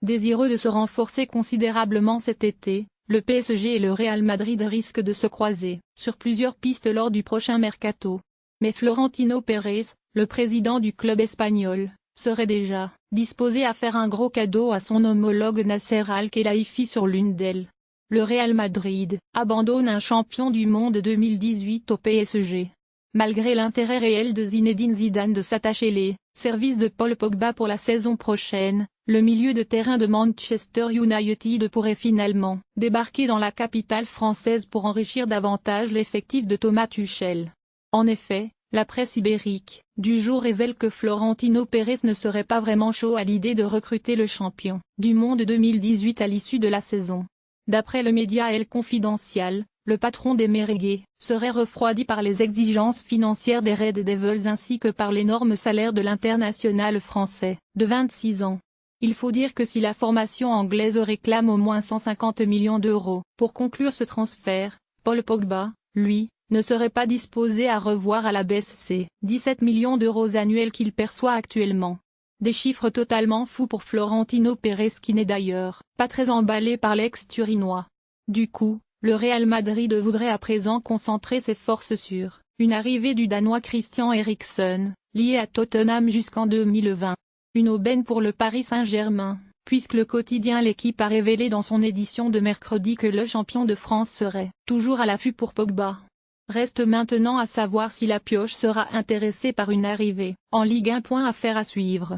Désireux de se renforcer considérablement cet été, le PSG et le Real Madrid risquent de se croiser sur plusieurs pistes lors du prochain mercato. Mais Florentino Pérez, le président du club espagnol, serait déjà disposé à faire un gros cadeau à son homologue Nasser Al-Khelaifi sur l'une d'elles. Le Real Madrid abandonne un champion du monde 2018 au PSG. Malgré l'intérêt réel de Zinedine Zidane de s'attacher les services de Paul Pogba pour la saison prochaine, le milieu de terrain de Manchester United pourrait finalement débarquer dans la capitale française pour enrichir davantage l'effectif de Thomas Tuchel. En effet, la presse ibérique du jour révèle que Florentino Pérez ne serait pas vraiment chaud à l'idée de recruter le champion du monde 2018 à l'issue de la saison. D'après le média El Confidencial, le patron des Merengues serait refroidi par les exigences financières des Red Devils ainsi que par l'énorme salaire de l'international français, de 26 ans. Il faut dire que si la formation anglaise réclame au moins 150 millions d'euros pour conclure ce transfert, Paul Pogba, lui, ne serait pas disposé à revoir à la baisse ces 17 millions d'euros annuels qu'il perçoit actuellement. Des chiffres totalement fous pour Florentino Pérez qui n'est d'ailleurs pas très emballé par l'ex-turinois. Du coup, le Real Madrid voudrait à présent concentrer ses forces sur une arrivée du Danois Christian Eriksen, lié à Tottenham jusqu'en 2020. Une aubaine pour le Paris Saint-Germain, puisque le quotidien L'Équipe a révélé dans son édition de mercredi que le champion de France serait toujours à l'affût pour Pogba. Reste maintenant à savoir si la pioche sera intéressée par une arrivée en Ligue 1. Affaire à suivre.